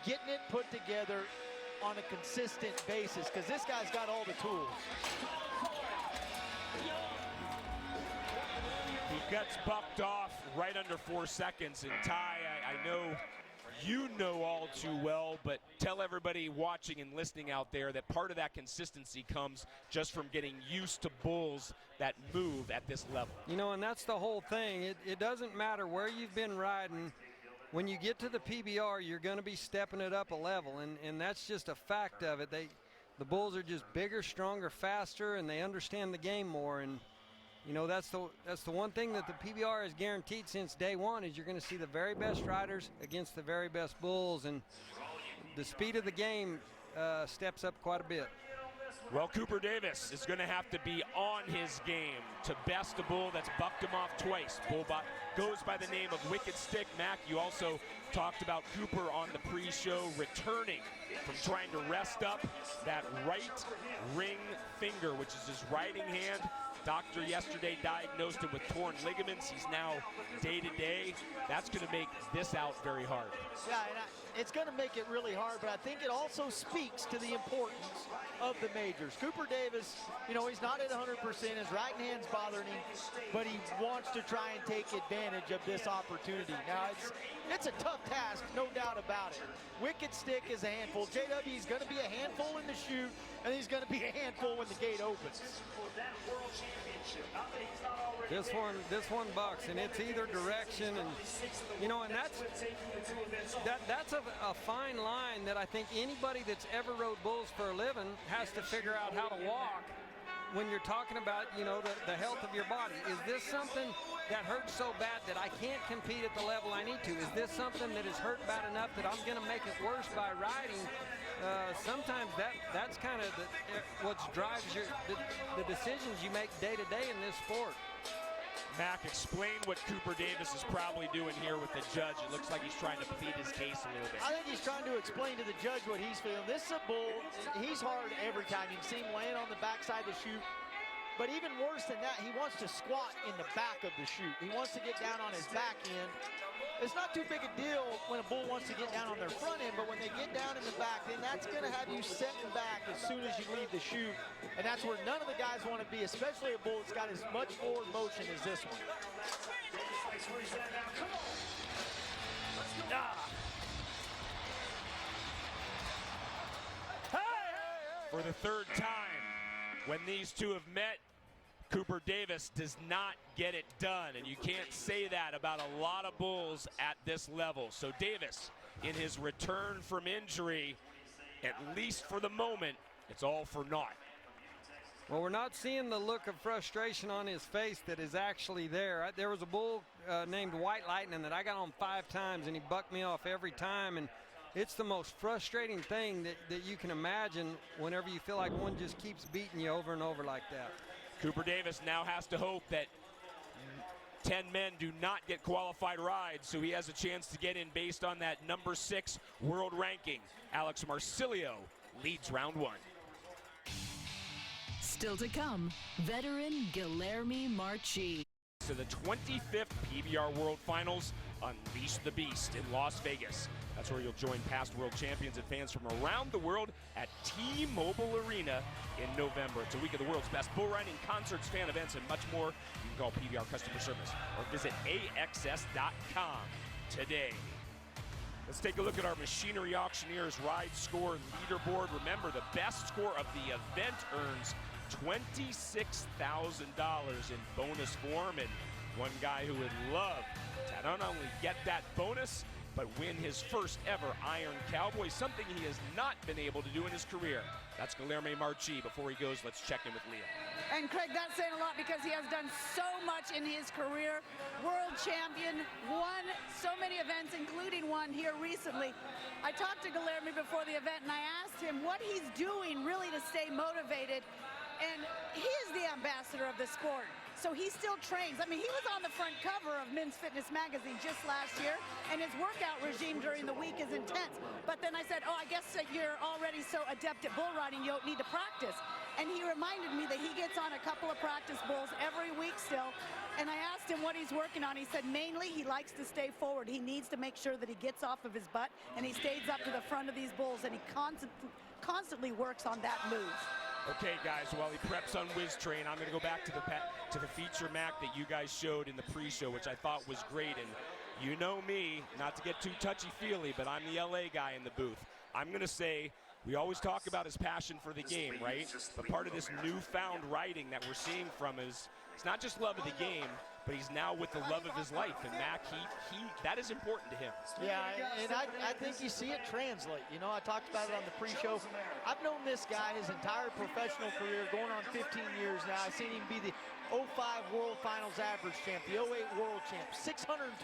getting it put together on a consistent basis, because this guy's got all the tools. He gets bucked off right under 4 seconds. And Ty, I know you know all too well, but tell everybody watching and listening out there that part of that consistency comes just from getting used to bulls that move at this level. You know, and that's the whole thing. It doesn't matter where you've been riding. When you get to the PBR, you're going to be stepping it up a level, and that's just a fact of it. The bulls are just bigger, stronger, faster, and they understand the game more. And you know, that's the one thing that the PBR has guaranteed since day one, is you're going to see the very best riders against the very best bulls, and the speed of the game steps up quite a bit. Well, Cooper Davis is going to have to be on his game to best a bull that's bucked him off twice. Bull goes by the name of Wicked Stick. Mac, you also talked about Cooper on the pre-show returning from trying to rest up that right ring finger, which is his riding hand. Doctor yesterday diagnosed him with torn ligaments. He's now day-to-day. That's going to make this out very hard. Yeah, and it's going to make it really hard, but I think it also speaks to the importance of the majors. Cooper Davis, you know, he's not at 100%. His right hand's bothering him, but he wants to try and take advantage of this opportunity. Now, it's a tough task, no doubt about it. Wicked Stick is a handful. JW is going to be a handful in the chute, and he's going to be a handful when the gate opens. This one bucks, and it's either direction, and you know, and that's a fine line that I think anybody that's ever rode bulls for a living has to figure out how to walk when you're talking about, you know, the health of your body. Is this something that hurts so bad that I can't compete at the level I need to? Is this something that is hurt bad enough that I'm going to make it worse by riding? Sometimes that's kind of what drives the decisions you make day to day in this sport. Mac, explain what Cooper Davis is probably doing here with the judge. It looks like he's trying to plead his case a little bit. I think he's trying to explain to the judge what he's feeling. This is a bull. He's hard every time. You can see him laying on the backside of the chute. But even worse than that, he wants to squat in the back of the chute. He wants to get down on his back end. It's not too big a deal when a bull wants to get down on their front end, but when they get down in the back, then that's going to have you setting back as soon as you leave the chute. And that's where none of the guys want to be, especially a bull that's got as much forward motion as this one. For the third time, when these two have met, Cooper Davis does not get it done, and you can't say that about a lot of bulls at this level. So Davis, in his return from injury, at least for the moment, it's all for naught. Well, we're not seeing the look of frustration on his face that is actually there. There was a bull named White Lightning that I got on 5 times, and he bucked me off every time, and it's the most frustrating thing that you can imagine whenever you feel like one just keeps beating you over and over like that. Cooper Davis now has to hope that 10 men do not get qualified rides, so he has a chance to get in based on that number 6 world ranking. Alex Marsilio leads round 1. Still to come, veteran Guilherme Marchi. To the 25th PBR World Finals, Unleash the Beast in Las Vegas. That's where you'll join past world champions and fans from around the world at T-Mobile Arena in November. It's a week of the world's best bull riding, concerts, fan events, and much more. You can call PBR customer service or visit AXS.com today. Let's take a look at our Machinery Auctioneers Ride Score Leaderboard. Remember, the best score of the event earns $26,000 in bonus form, and one guy who would love to not only get that bonus, but win his first ever Iron Cowboy, something he has not been able to do in his career. That's Guilherme Marchi. Before he goes, let's check in with Leah. And Craig, that's saying a lot because he has done so much in his career. World champion, won so many events, including one here recently. I talked to Guilherme before the event, and I asked him what he's doing really to stay motivated. And he is the ambassador of the sport. So he still trains. I mean, he was on the front cover of Men's Fitness magazine just last year, and his workout regime during the week is intense. But then I said, oh, I guess that you're already so adept at bull riding, you don't need to practice. And he reminded me that he gets on a couple of practice bulls every week still. And I asked him what he's working on. He said mainly he likes to stay forward. He needs to make sure that he gets off of his butt and he stays up to the front of these bulls, and he constantly works on that move. Okay, guys, while he preps on Whiz Train, I'm going to go back to the feature Mac that you guys showed in the pre-show, which I thought was great. And you know me, not to get too touchy-feely, but I'm the LA guy in the booth. I'm going to say, we always talk about his passion for the game, right? But part of this newfound writing that we're seeing from is, it's not just love of the game, but he's now with the love of his life. And Mac, that is important to him. Yeah, and I think you see it translate. You know, I talked about it on the pre-show. I've known this guy his entire professional career, going on 15 years now. I've seen him be the 05 World Finals average champ, the 08 World champ, 624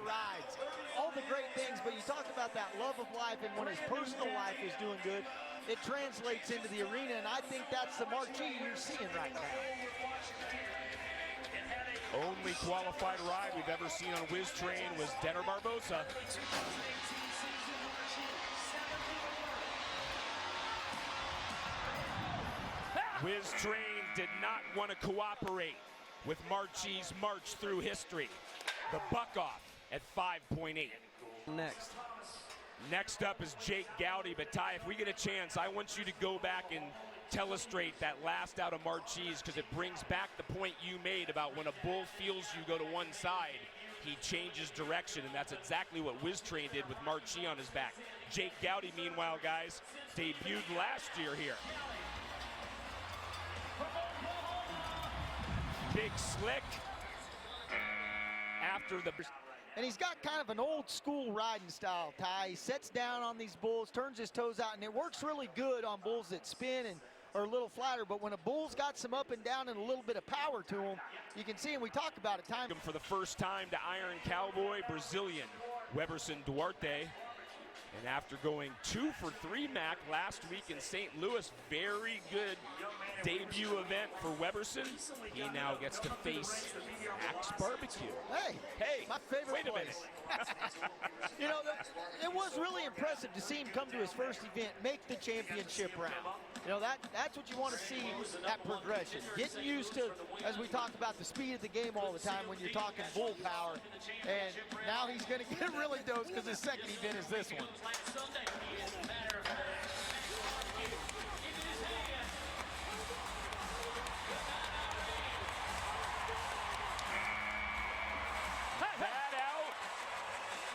rides, all the great things. But you talk about that love of life, and when his personal life is doing good, it translates into the arena, and I think that's the marquee you're seeing right now. Only qualified ride we've ever seen on Whiz Train was Denner Barbosa. Whiz Train did not want to cooperate with Marchi's march through history. The buck off at 5.8. Next up is Jake Gowdy, but Ty, if we get a chance, I want you to go back and telestrate that last out of Marchi's, because it brings back the point you made about when a bull feels you go to one side, he changes direction, and that's exactly what Whiz Train did with Marchi on his back. Jake Gowdy, meanwhile, guys, debuted last year here. Big slick after the... And he's got kind of an old school riding style, Ty. He sets down on these bulls, turns his toes out, and it works really good on bulls that spin and are a little flatter. But when a bull's got some up and down and a little bit of power to him, you can see, and we talked about it, time. For the first time to Iron Cowboy, Brazilian Weberson Duarte. And after going 2 for 3, Mac, last week in St. Louis, very good debut event for Weberson. He now gets to face Axe Barbecue. Hey, my favorite wait a place. minute. You know, it was really impressive to see him come to his first event, make the championship round. You know, that's what you want to see, that progression. Getting used to, as we talk about, the speed of the game all the time when you're talking bull power. And now he's going to get really dosed because his second event is this one.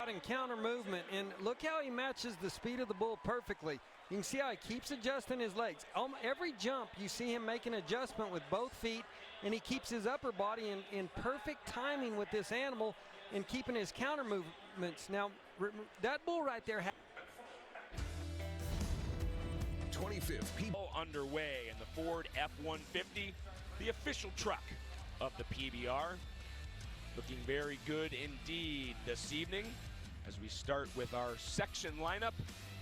And counter movement, and look how he matches the speed of the bull perfectly. You can see how he keeps adjusting his legs. Every jump you see him make an adjustment with both feet, and he keeps his upper body in perfect timing with this animal and keeping his counter movements. Now that bull right there 25th people underway in the Ford F-150, the official truck of the PBR. Looking very good indeed this evening as we start with our section lineup,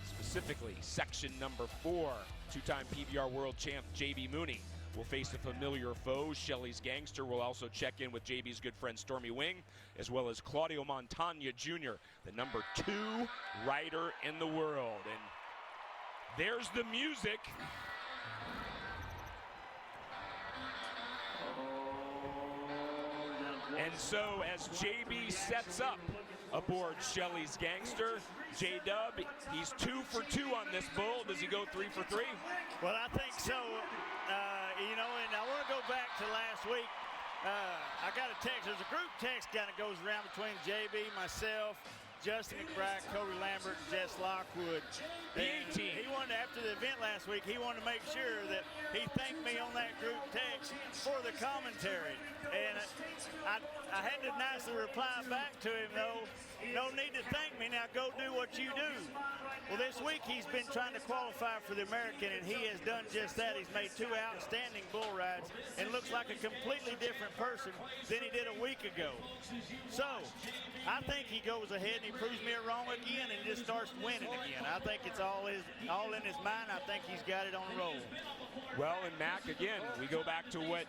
specifically section number 4. Two-time PBR world champ JB Mooney will face a familiar foe. Shelley's Gangster will also check in with JB's good friend Stormy Wing, as well as Claudio Montagna Jr., the number 2 rider in the world. And there's the music. And so as JB sets up aboard Shelley's Gangster, J-Dub, he's 2 for 2 on this bull. Does he go 3 for 3? Well, I think so. You know, and I want to go back to last week. I got a text. There's a group text kind of goes around between JB, myself, Justin McBride, Cody Lambert, and Jess Lockwood. The 18. He wanted, after the event last week, he wanted to make sure that he thanked me on that group text for the commentary. And I had to nicely reply back to him, though, no need to thank me, now go do what you do. Well, this week he's been trying to qualify for the American, and he has done just that. He's made 2 outstanding bull rides and looks like a completely different person than he did a week ago. So I think he goes ahead and he proves me wrong again and just starts winning again. I think it's all in his mind. I think he's got it on the roll. Well, and Mac, again, we go back to what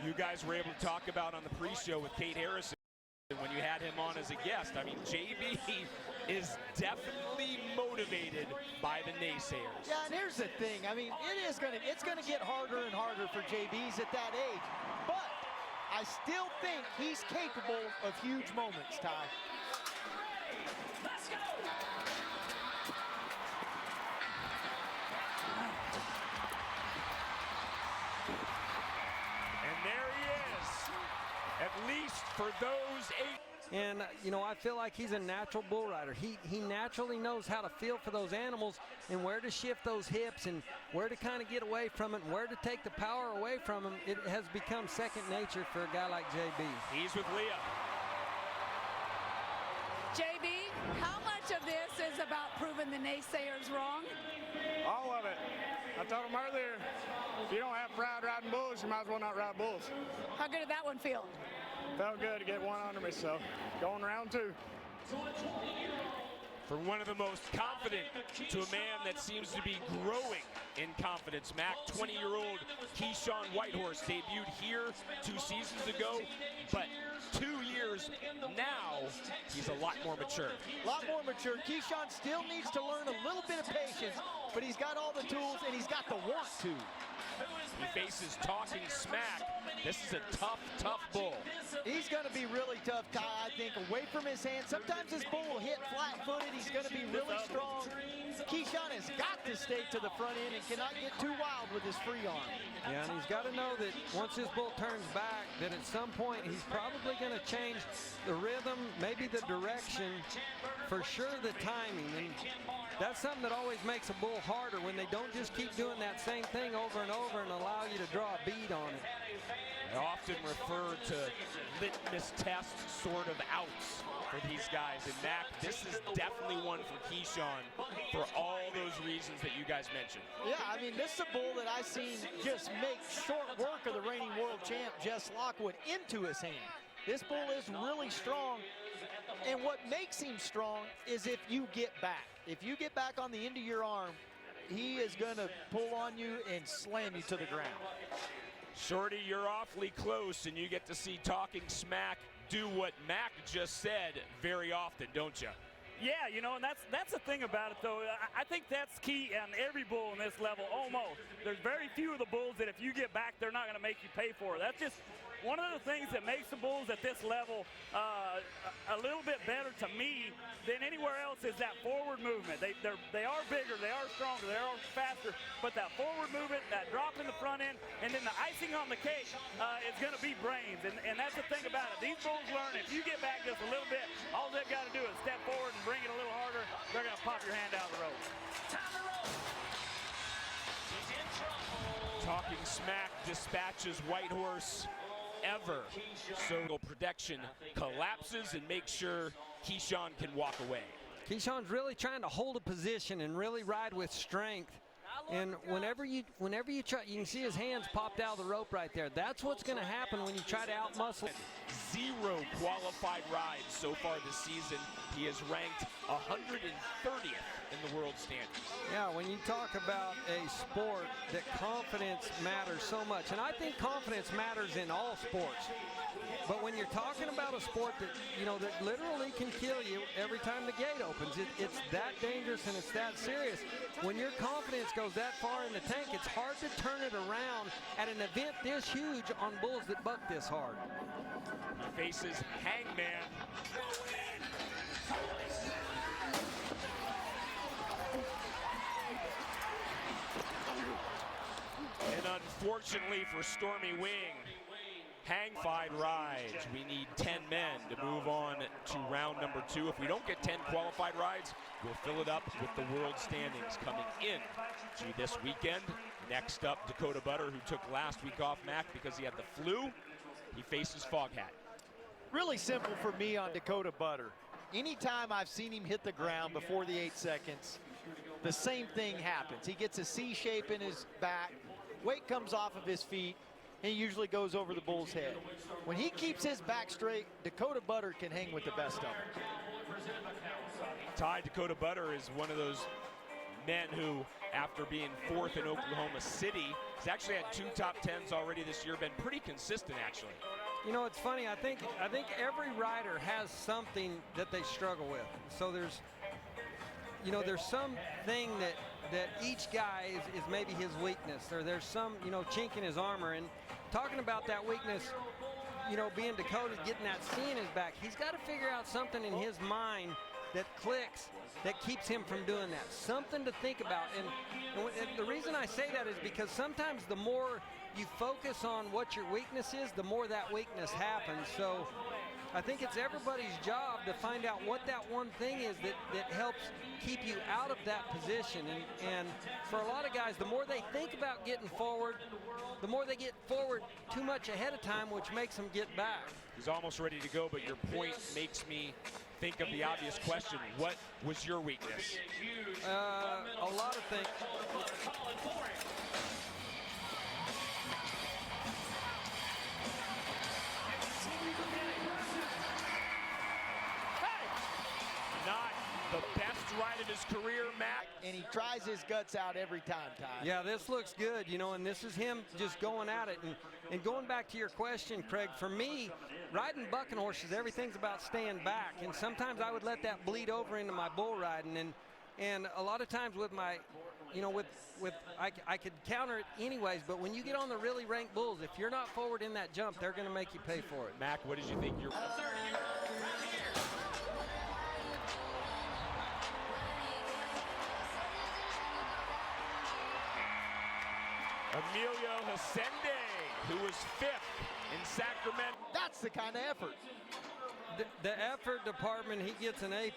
you guys were able to talk about on the pre-show with Kate Harrison. Austin when you had him on as a guest. I mean, JB is definitely motivated by the naysayers. Yeah, and here's the thing. I mean, it's gonna get harder and harder for JB's at that age. But I still think he's capable of huge moments, Ty. And there he is, at least for those 8. And, you know, I feel like he's a natural bull rider. He naturally knows how to feel for those animals and where to shift those hips and where to kind of get away from it and where to take the power away from him. It has become second nature for a guy like JB. He's with Leah. JB, how much of this is about proving the naysayers wrong? All of it. I told him earlier, if you don't have pride riding bulls, you might as well not ride bulls. How good did that one feel? Felt good to get one under me, so going round 2. For one of the most confident to a man that seems to be growing in confidence, Mac, 20-year-old Keyshawn Whitehorse debuted here 2 seasons ago, but 2 years now, he's a lot more mature. A lot more mature. Keyshawn still needs to learn a little bit of patience, but he's got all the tools and he's got the want to. He faces Talking Smack. This is a tough, tough bull. He's going to be really tough, Ty, I think, away from his hands. Sometimes this bull will hit flat-footed. He's going to be really strong. Keyshawn has got to stay to the front end and cannot get too wild with his free arm. Yeah, and he's got to know that once this bull turns back, that at some point he's probably going to change the rhythm, maybe the direction, for sure the timing. And that's something that always makes a bull harder, when they don't just keep doing that same thing over and over and allow you to draw a bead on it. I often refer to litmus test sort of outs for these guys. And Mac, this is definitely one for Keyshawn for all those reasons that you guys mentioned. Yeah, I mean, this is a bull that I've seen just make short work of the reigning world champ, Jess Lockwood, into his hand. This bull is really strong. And what makes him strong is if you get back. If you get back on the end of your arm, he is going to pull on you and slam you to the ground. Shorty, you're awfully close, and you get to see Talking Smack do what Mac just said very often, don't you? Yeah, you know, and that's the thing about it, though. I think that's key on every bull in this level, almost. There's very few of the bulls that if you get back, they're not going to make you pay for it. That's just one of the things that makes the bulls at this level a little bit better to me than anywhere else is that forward movement. They are bigger, they are stronger, they are faster, but that forward movement, that drop in the front end, and then the icing on the cake is going to be brains. And that's the thing about it. These bulls learn if you get back just a little bit, all they've got to do is step forward and bring it a little harder. They're going to pop your hand down the road. Talking Smack dispatches Whitehorse ever. So protection collapses and makes sure Keyshawn can walk away. Keyshawn's really trying to hold a position and really ride with strength. And whenever you try, you can see his hands popped out of the rope right there. That's what's going to happen when you try to outmuscle. 0 qualified rides so far this season. He is ranked 130th in the world standings. Yeah, when you talk about a sport that confidence matters so much, and I think confidence matters in all sports. But when you're talking about a sport that, you know, that literally can kill you every time the gate opens, it's that dangerous and it's that serious. When your confidence goes that far in the tank, it's hard to turn it around at an event this huge on bulls that buck this hard. He faces Hangman. And unfortunately for Stormy Wing, hang-fied rides. We need 10 men to move on to round number 2. If we don't get 10 qualified rides, we'll fill it up with the world standings coming in to this weekend. Next up, Dakota Butter, who took last week off, Mac, because he had the flu. He faces Foghat. Really simple for me on Dakota Butter. Anytime I've seen him hit the ground before the 8 seconds, the same thing happens. He gets a C shape in his back, weight comes off of his feet, and he usually goes over the bull's head. When he keeps his back straight, Dakota Butter can hang with the best of them. Ty, Dakota Butter is one of those men who, after being 4th in Oklahoma City, has actually had 2 top 10s already this year, been pretty consistent actually. You know, it's funny. I think every rider has something that they struggle with. So there's something that each guy is maybe his weakness, or there's some, chink in his armor. And talking about that weakness, being Dakota, getting that C in his back, he's got to figure out something in his mind that clicks, that keeps him from doing that. Something to think about. And the reason I say that is because sometimes the more you focus on what your weakness is, the more that weakness happens. So I think it's everybody's job to find out what that one thing is that helps keep you out of that position. And for a lot of guys, the more they think about getting forward, the more they get forward too much ahead of time, which makes them get back. He's almost ready to go, but your point makes me think of the obvious question. What was your weakness? A lot of things. Not the best ride of his career, Matt. And he tries his guts out every time, Ty. Yeah, this looks good, and this is him just going at it. And going back to your question, Craig, for me, riding bucking horses, everything's about staying back. And sometimes I would let that bleed over into my bull riding. And a lot of times with my, I could counter it anyways, but when you get on the really ranked bulls, if you're not forward in that jump, they're going to make you pay for it. Mac, what did you think? Emilio Hacende, who was 5th in Sacramento. That's the kind of effort. The effort department, he gets an A++.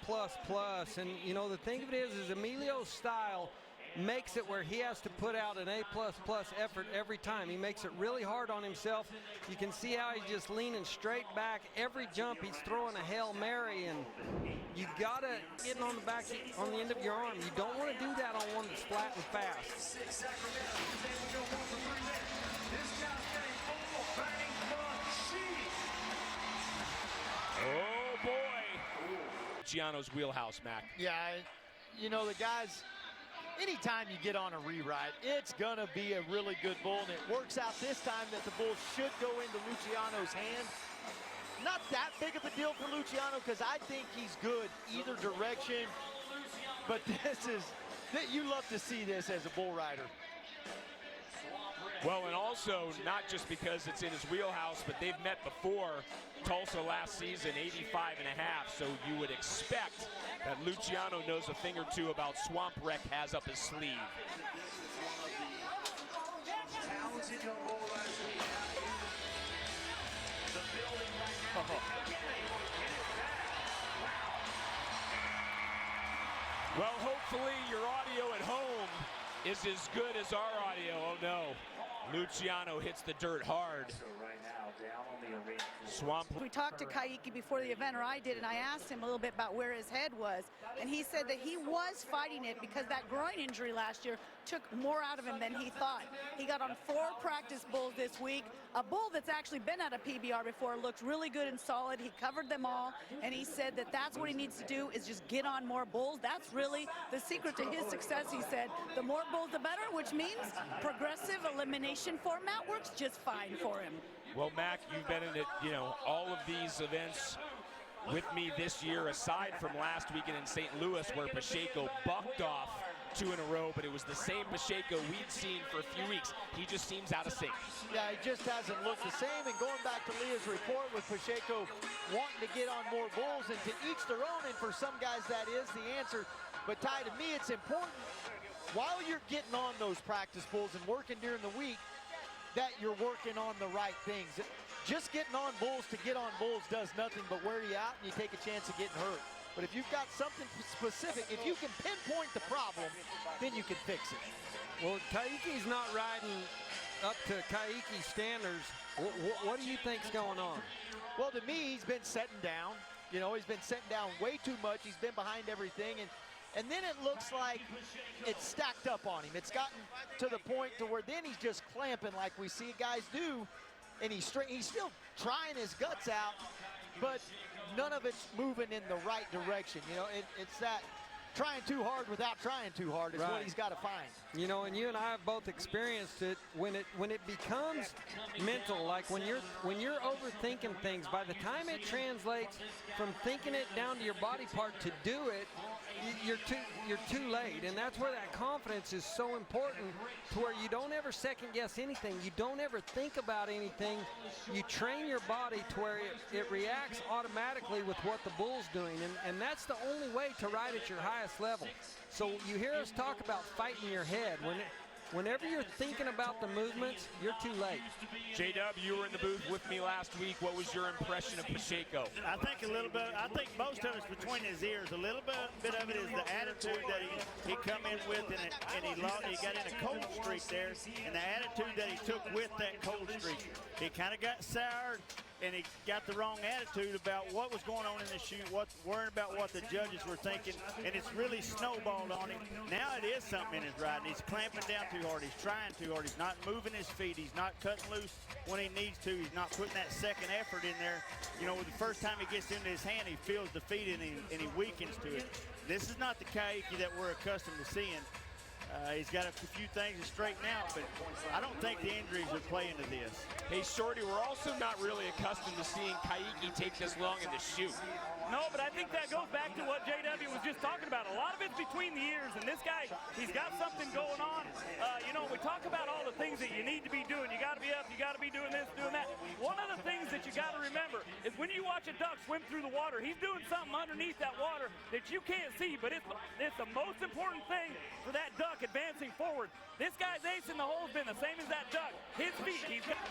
And, the thing of it is Emilio's style makes it where he has to put out an A++ effort every time. He makes it really hard on himself. You can see how he's just leaning straight back. Every jump, he's throwing a Hail Mary, and you got to get on the back, on the end of your arm. You don't want to do that on one that's flat and fast. Oh, boy. Giano's wheelhouse, Mac. Yeah, the guys, anytime you get on a rewrite, it's going to be a really good bull, and it works out this time that the bull should go into Luciano's hand. Not that big of a deal for Luciano because I think he's good either direction, but you love to see this as a bull rider. Well, and also not just because it's in his wheelhouse, but they've met before. Tulsa last season, 85.5, so you would expect that Luciano knows a thing or two about Swamp Wreck has up his sleeve. Well, hopefully your audio at home is as good as our audio. Oh no, Luciano hits the dirt hard. Swamp. We talked to Kaiki before the event, or I did, and I asked him a little bit about where his head was, and he said that he was fighting it because that groin injury last year took more out of him than he thought. He got on 4 practice bulls this week. A bull that's actually been at a PBR before, looks really good and solid. He covered them all, and he said that that's what he needs to do, is just get on more bulls. That's really the secret to his success, he said. The more bulls, the better, which means progressive elimination format works just fine for him. Well, Mac, you've been in it, all of these events with me this year, aside from last weekend in St. Louis where Pacheco bucked off 2 in a row, but it was the same Pacheco we'd seen for a few weeks. He just seems out of sync. Yeah, he just hasn't looked the same. And going back to Leah's report with Pacheco wanting to get on more bulls, and to each their own, and for some guys that is the answer. But Ty, to me, it's important while you're getting on those practice bulls and working during the week that you're working on the right things. Just getting on bulls to get on bulls does nothing but wear you out, and you take a chance of getting hurt. But if you've got something specific, if you can pinpoint the problem, then you can fix it. Well, Kaiki's not riding up to Kaiki standards. What do you think's going on? Well, to me, he's been setting down. He's been setting down way too much. He's been behind everything, and then it looks like it's stacked up on him. It's gotten to the point to where then he's just clamping like we see guys do, and he's still trying his guts out, but none of it's moving in the right direction. It's that trying too hard without trying too hard is what he's got to find. You know, and you and I have both experienced it when it becomes mental, like when you're overthinking things. By the time it translates from thinking it down to your body part to do it, you're too late. And that's where that confidence is so important, to where you don't ever second guess anything. You don't ever think about anything. You train your body to where it reacts automatically with what the bull's doing, and that's the only way to ride at your highest level. So you hear us talk about fighting your head. Whenever you're thinking about the movements, you're too late. J-Dub, you were in the booth with me last week. What was your impression of Pacheco? I think a little bit. I think most of it's between his ears. A little bit of it is the attitude that he come in with, and he got in a cold streak there, and the attitude that he took with that cold streak. He kind of got soured, and he got the wrong attitude about what was going on in the shoot, worrying about what the judges were thinking, and it's really snowballed on him. Now it is something in his ride, and he's clamping down too hard. He's trying too hard. He's not moving his feet. He's not cutting loose when he needs to. He's not putting that second effort in there. You know, the first time he gets into his hand, he feels defeated, and he weakens to it. This is not the Kaiki that we're accustomed to seeing. He's got a few things to straighten out, but I don't think the injuries would play into this. Hey, Shorty, we're also not really accustomed to seeing Kaiki take this long in the shoot. No, but I think that goes back to what JW was just talking about. A lot of it's between the ears, and this guy, he's got something going on. You know, we talk about all the things that you need to be doing. You got to be up, you got to be doing this, doing that. One of the things that you got to remember is when you watch a duck swim through the water, he's doing something underneath that water that you can't see, but it's the most important thing for that duck advancing forward. This guy's ace in the hole has been the same as that duck. His feet, he's got...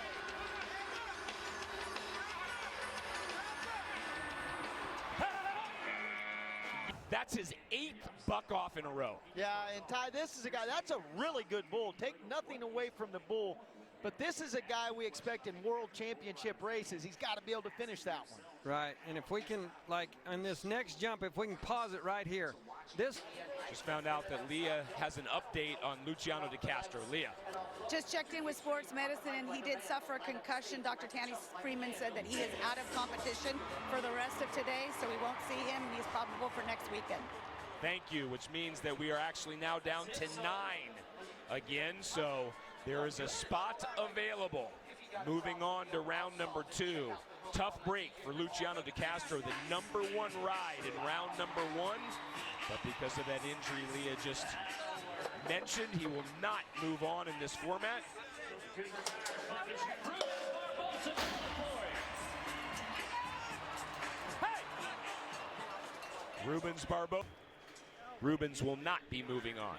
That's his 8th buck off in a row. Yeah, and Ty, this is a guy, that's a really good bull. Take nothing away from the bull, but this is a guy we expect in world championship races. He's got to be able to finish that one. Right, and if we can, like, on this next jump, if we can pause it right here. This... Just found out that Leah has an update on Luciano De Castro. Leah. Just checked in with sports medicine, and he did suffer a concussion. Dr. Tanny Freeman said that he is out of competition for the rest of today, so we won't see him, and he's probable for next weekend. Thank you, which means that we are actually now down to 9 again, so there is a spot available. Moving on to round number 2. Tough break for Luciano De Castro, the #1 ride in round number 1. But because of that injury Leah just mentioned, he will not move on in this format. Rubens will not be moving on.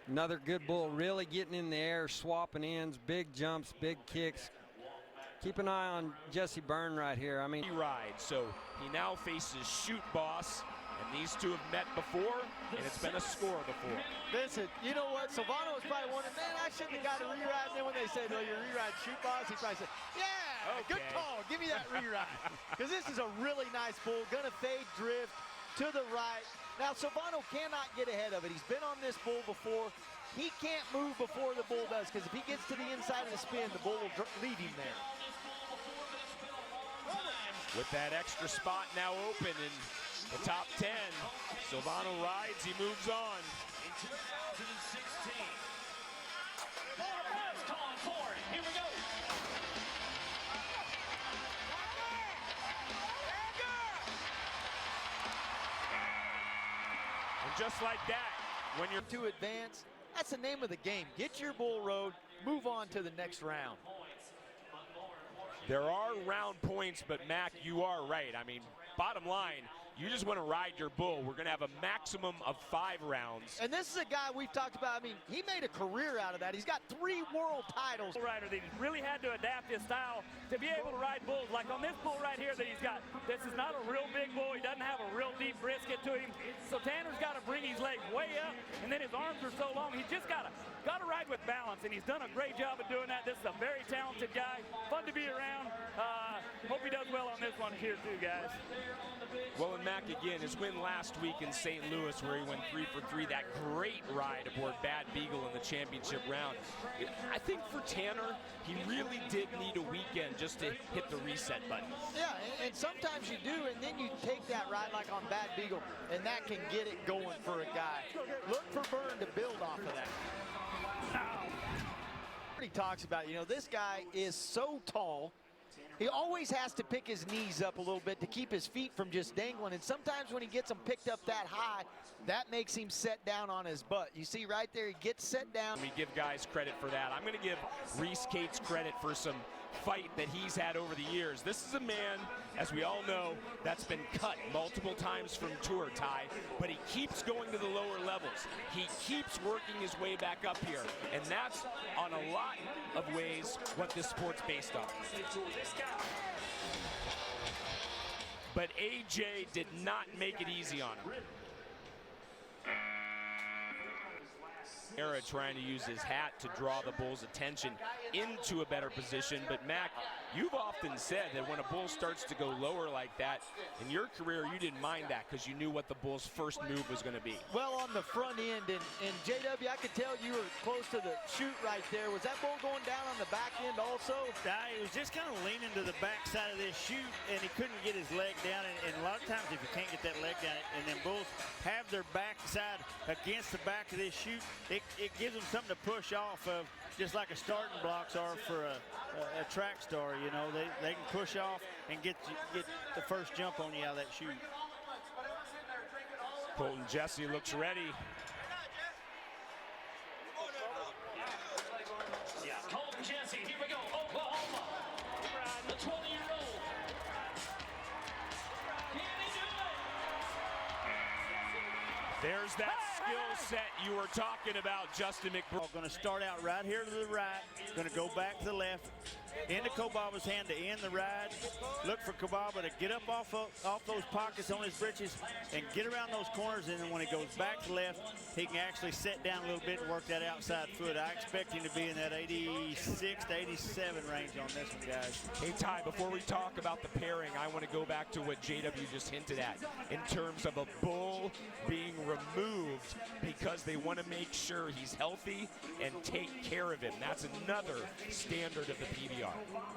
Another good bull, really getting in the air, swapping ends, big jumps, big kicks. Keep an eye on Jesse Byrne right here. I mean, he rides, so he now faces Shoot Boss. And these two have met before, and it's been a score before. Listen, you know what? Silvano was probably wondering, man, I shouldn't have got a reride. And then when they say, no, you're reride Shoot Boss, he probably said, yeah, okay. Good call. Give me that reride. Because this is a really nice bull. Gonna fade drift to the right. Now, Silvano cannot get ahead of it. He's been on this bull before. He can't move before the bull does, because if he gets to the inside of the spin, the bull will leave him there. With that extra spot now open in the top 10, Silvano rides, he moves on. In 2016, calling for it. Here we go. And just like that, when you're to advance, that's the name of the game. Get your bull road, move on to the next round. There are round points, but Mac, you are right. I mean, bottom line, you just want to ride your bull. We're going to have a maximum of 5 rounds. And this is a guy we've talked about. I mean, he made a career out of that. He's got 3 world titles. Rider that he's really had to adapt his style to be able to ride bulls. Like on this bull right here that he's got, this is not a real big bull. He doesn't have a real deep brisket to him. So Tanner's got to bring his legs way up, and then his arms are so long. He's just got to ride with balance, and he's done a great job of doing that. This is a very talented guy. Fun to be around. Hope he does well on this one here too, guys. Well, and Mac, again, his win last week in St. Louis where he went 3 for 3, that great ride aboard Bad Beagle in the championship round. I think for Tanner, he really did need a weekend just to hit the reset button. Yeah, and sometimes you do, and then you take that ride like on bad beagle, and that can get it going for a guy. Look for Byrne to build off of that. He talks about, you know, this guy is so tall. He always has to pick his knees up a little bit to keep his feet from just dangling. And sometimes when he gets them picked up that high, that makes him set down on his butt. You see right there, he gets set down. We give guys credit for that. I'm going to give Reese Cates credit for some fight that he's had over the years. This is a man, as we all know, that's been cut multiple times from tour, Ty, but he keeps going to the lower levels. He keeps working his way back up here, and that's on a lot of ways what this sport's based on. But AJ did not make it easy on him. Era trying to use his hat to draw the bull's attention into a better position. But Mac, you've often said that when a bull starts to go lower like that, in your career you didn't mind that because you knew what the bull's first move was going to be. Well, on the front end, and JW, I could tell you were close to the chute right there. Was that bull going down on the back end also? He was just kind of leaning to the back side of this chute, and he couldn't get his leg down. And a lot of times if you can't get that leg down, and then bulls have their backside against the back of this chute, it gives them something to push off of, just like a starting blocks are for a track star. You know, they can push off and get the first jump on you out of that chute. Colton Jesse looks ready. Colton Jesse, here we go, Oklahoma. The 20-year-old. Can he do it? There's that skill set you were talking about, Justin McBride. Going to start out right here to the right, going to go back to the left, into Kobaba's hand to end the ride. Look for Kobaba to get up off those pockets on his britches and get around those corners, and then when he goes back to left, he can actually set down a little bit and work that outside foot. I expect him to be in that 86 to 87 range on this one, guys. Hey, Ty, before we talk about the pairing, I want to go back to what JW just hinted at in terms of a bull being removed because they want to make sure he's healthy and take care of him. That's another standard of the PBR.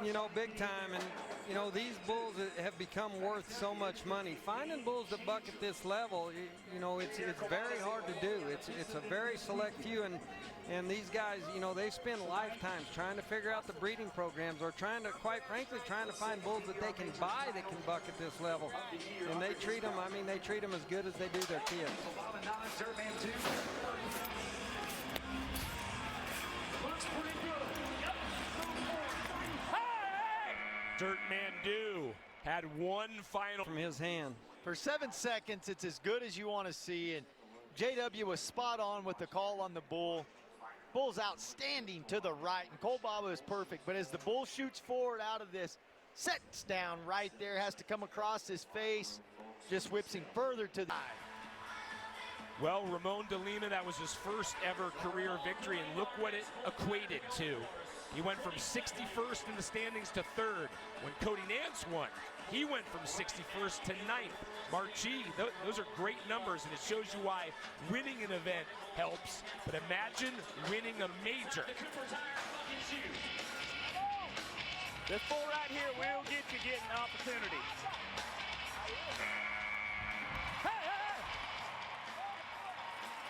You know, big time, and you know, these bulls have become worth so much money. Finding bulls that buck at this level, you know, it's very hard to do. It's a very select few, and these guys, you know, they spend lifetimes trying to figure out the breeding programs, or trying to, quite frankly, trying to find bulls that they can buy that can buck at this level. And they treat them, I mean, they treat them as good as they do their kids. Dirtman Do had one final from his hand. For 7 seconds, it's as good as you want to see, and JW was spot on with the call on the bull. Bull's outstanding to the right, and Kolbaba is perfect, but as the bull shoots forward out of this, sets down right there, has to come across his face, just whips him further to the side. Well, Ramon de Lima, that was his first ever career victory, and look what it equated to. He went from 61st in the standings to 3rd. When Cody Nance won, he went from 61st to 9th. Marchi, those are great numbers, and it shows you why winning an event helps. But imagine winning a major. This bull right here will get you getting opportunity.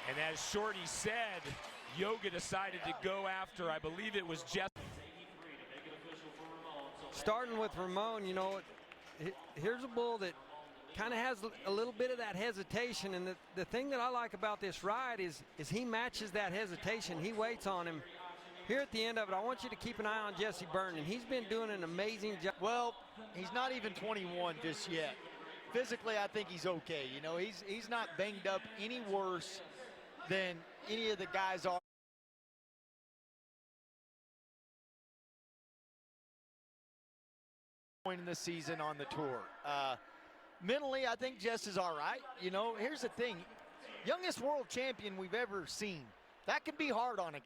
And as Shorty said, Yoga decided to go after, I believe it was Jeff. Starting with Ramon, you know, here's a bull that kind of has a little bit of that hesitation, and the thing that I like about this ride is he matches that hesitation. He waits on him. Here at the end of it, I want you to keep an eye on Jesse Byrne, and he's been doing an amazing job. Well, he's not even 21 just yet. Physically, I think he's okay. You know, he's not banged up any worse than any of the guys are. In the season on the tour. Mentally, I think Jess is all right. You know, here's the thing. Youngest world champion we've ever seen. That can be hard on a,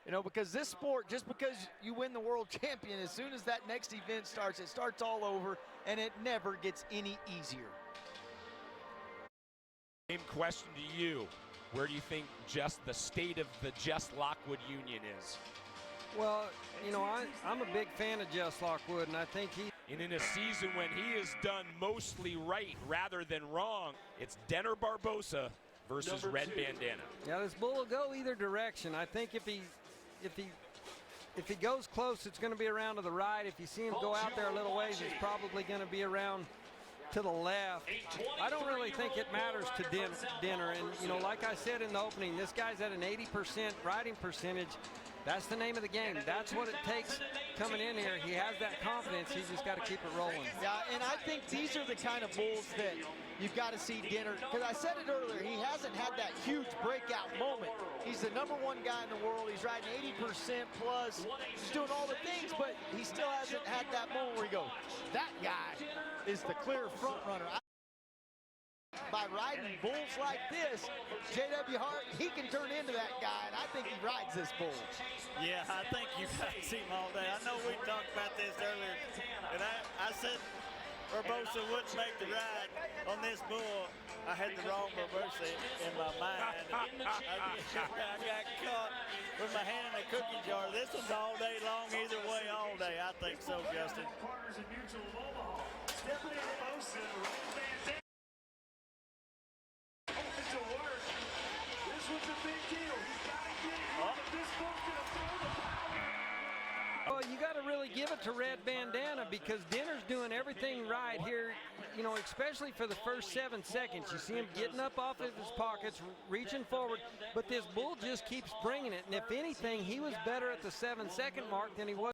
you know, because this sport, just because you win the world champion, as soon as that next event starts, it starts all over, and it never gets any easier. Same question to you. Where do you think just the state of the Jess Lockwood union is? Well, you know, I'm a big fan of Jess Lockwood, and I think he And in a season when he has done mostly right rather than wrong, it's Denner Barbosa versus Red Bandana. Yeah, this bull will go either direction. I think if he goes close, it's going to be around to the right. If you see him go out there a little ways, it's probably going to be around to the left. I don't really think it matters to Denner. And, you know, like I said in the opening, this guy's at an 80% riding percentage. That's the name of the game. That's what it takes coming in here. He has that confidence. He's just got to keep it rolling. Yeah, and I think these are the kind of bulls that you've got to see Denner, because I said it earlier, he hasn't had that huge breakout moment. He's the #1 guy in the world. He's riding 80% plus. He's doing all the things, but he still hasn't had that moment where you go, that guy is the clear front runner. By riding bulls like this, J.W. Hart, he can turn into that guy, and I think he rides this bull. Yeah, I think you guys see him all day. I know we talked about this earlier, and I said Barbosa wouldn't make the ride on this bull. I had the wrong Barbosa in my mind. I got caught with my hand in a cookie jar. This one's all day long, either way, all day. I think so, Justin. Well, you got to really give it to Red Bandana, because Denner's doing everything right here, you know, especially for the first 7 seconds. You see him getting up off of his pockets, reaching forward, but this bull just keeps bringing it. And if anything, he was better at the 7-second mark than he was